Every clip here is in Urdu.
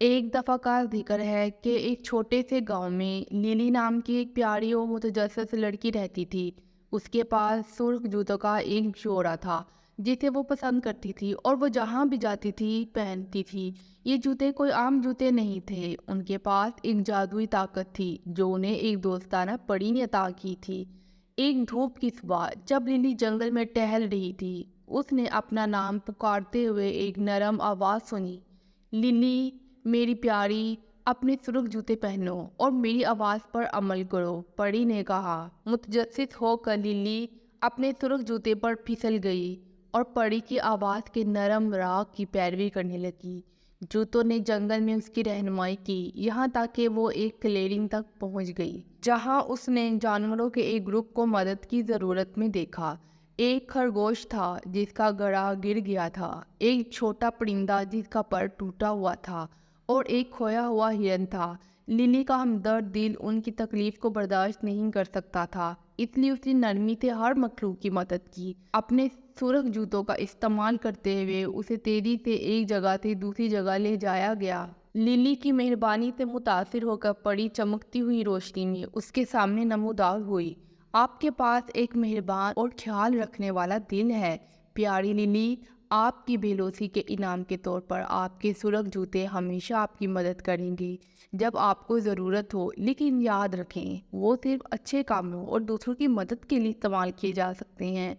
ایک دفعہ کا ذکر ہے کہ ایک چھوٹے سے گاؤں میں لیلی نام کی ایک پیاری اور متجسس لڑکی رہتی تھی۔ اس کے پاس سرخ جوتوں کا ایک جوڑا تھا جسے وہ پسند کرتی تھی اور وہ جہاں بھی جاتی تھی پہنتی تھی۔ یہ جوتے کوئی عام جوتے نہیں تھے، ان کے پاس ایک جادوئی طاقت تھی جو انہیں ایک دوستانہ پری نے عطا کی تھی۔ ایک دھوپ کی صبح جب لیلی جنگل میں ٹہل رہی تھی، اس نے اپنا نام پکارتے ہوئے ایک نرم آواز سنی، للی میری پیاری، اپنے سرخ جوتے پہنو اور میری آواز پر عمل کرو، پری نے کہا۔ متجسس ہو کر للی اپنے سرخ جوتے پر پھسل گئی اور پری کی آواز کے نرم راگ کی پیروی کرنے لگی۔ جوتوں نے جنگل میں اس کی رہنمائی کی، یہاں تک کہ وہ ایک کلیئرنگ تک پہنچ گئی جہاں اس نے جانوروں کے ایک گروپ کو مدد کی ضرورت میں دیکھا۔ ایک خرگوش تھا جس کا گڑا گر گیا تھا، ایک چھوٹا پرندہ جس کا پر ٹوٹا ہوا تھا اور ایک کھویا ہوا ہرن تھا۔ للی کا ہمدرد دل ان کی تکلیف کو برداشت نہیں کر سکتا تھا، اس لیے اس نے نرمی سے ہر مخلوق کی مدد کی۔ اپنے سرخ جوتوں کا استعمال کرتے ہوئے اسے تیزی سے ایک جگہ سے دوسری جگہ لے جایا گیا۔ للی کی مہربانی سے متاثر ہو کر پری چمکتی ہوئی روشنی میں اس کے سامنے نمودار ہوئی۔ آپ کے پاس ایک مہربان اور خیال رکھنے والا دل ہے پیاری للی، آپ کی بےلوثی کے انعام کے طور پر آپ کے سرخ جوتے ہمیشہ آپ کی مدد کریں گے جب آپ کو ضرورت ہو، لیکن یاد رکھیں وہ صرف اچھے کاموں اور دوسروں کی مدد کے لیے استعمال کیے جا سکتے ہیں۔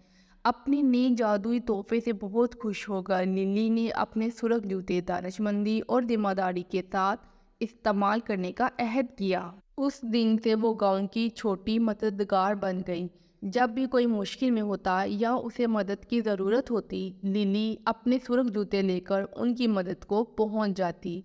اپنے نیک جادوئی تحفے سے بہت خوش ہو کر للی نے اپنے سرخ جوتے دانشمندی اور ذمہ داری کے ساتھ استعمال کرنے کا عہد کیا۔ اس دن سے وہ گاؤں کی چھوٹی مددگار بن گئی۔ جب بھی کوئی مشکل میں ہوتا یا اسے مدد کی ضرورت ہوتی، للی اپنے سرخ جوتے لے کر ان کی مدد کو پہنچ جاتی،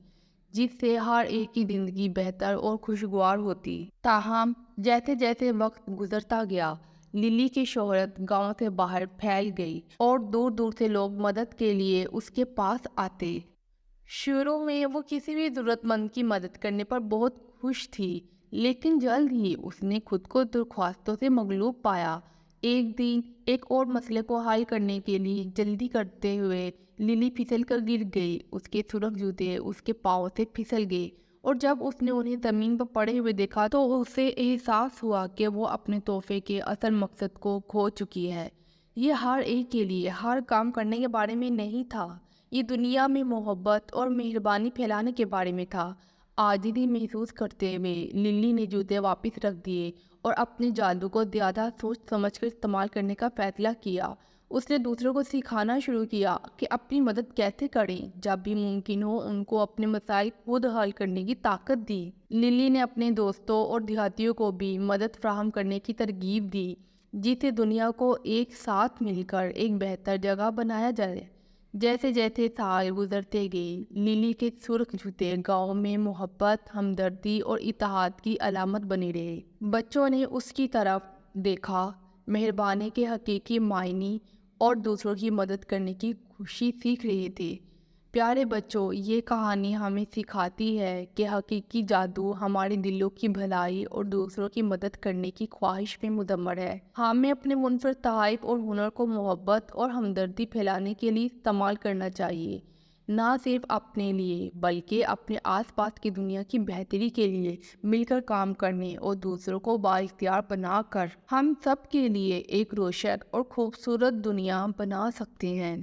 جس سے ہر ایک کی زندگی بہتر اور خوشگوار ہوتی۔ تاہم جیسے جیسے وقت گزرتا گیا، للی کی شہرت گاؤں سے باہر پھیل گئی اور دور دور سے لوگ مدد کے لیے اس کے پاس آتے۔ شروع میں وہ کسی بھی ضرورت مند کی مدد کرنے پر بہت خوش تھی، لیکن جلد ہی اس نے خود کو درخواستوں سے مغلوب پایا۔ ایک دن ایک اور مسئلے کو حل کرنے کے لیے جلدی کرتے ہوئے للی پھسل کر گر گئی۔ اس کے سرخ جوتے اس کے پاؤں سے پھسل گئے اور جب اس نے انہیں زمین پر پڑے ہوئے دیکھا تو اسے احساس ہوا کہ وہ اپنے تحفے کے اصل مقصد کو کھو چکی ہے۔ یہ ہر ایک کے لیے ہر کام کرنے کے بارے میں نہیں تھا، یہ دنیا میں محبت اور مہربانی پھیلانے کے بارے میں تھا۔ عاجزی محسوس کرتے ہوئے للی نے جوتے واپس رکھ دیے اور اپنے جادو کو زیادہ سوچ سمجھ کر استعمال کرنے کا فیصلہ کیا۔ اس نے دوسروں کو سکھانا شروع کیا کہ اپنی مدد کیسے کریں، جب بھی ممکن ہو ان کو اپنے مسائل خود حل کرنے کی طاقت دی۔ للی نے اپنے دوستوں اور دیہاتیوں کو بھی مدد فراہم کرنے کی ترغیب دی، جس سے دنیا کو ایک ساتھ مل کر ایک بہتر جگہ بنایا جائے۔ جیسے جیسے سال گزرتے گئے، للی کے سرخ جوتے گاؤں میں محبت، ہمدردی اور اتحاد کی علامت بنے رہے۔ بچوں نے اس کی طرف دیکھا، مہربانی کے حقیقی معنی اور دوسروں کی مدد کرنے کی خوشی سیکھ رہے تھے۔ پیارے بچوں، یہ کہانی ہمیں سکھاتی ہے کہ حقیقی جادو ہمارے دلوں کی بھلائی اور دوسروں کی مدد کرنے کی خواہش میں مضمر ہے۔ ہمیں اپنے منفرد تحائف اور ہنر کو محبت اور ہمدردی پھیلانے کے لیے استعمال کرنا چاہیے، نہ صرف اپنے لیے بلکہ اپنے آس پاس کی دنیا کی بہتری کے لیے مل کر کام کرنے اور دوسروں کو بااختیار بنا کر ہم سب کے لیے ایک روشن اور خوبصورت دنیا بنا سکتے ہیں۔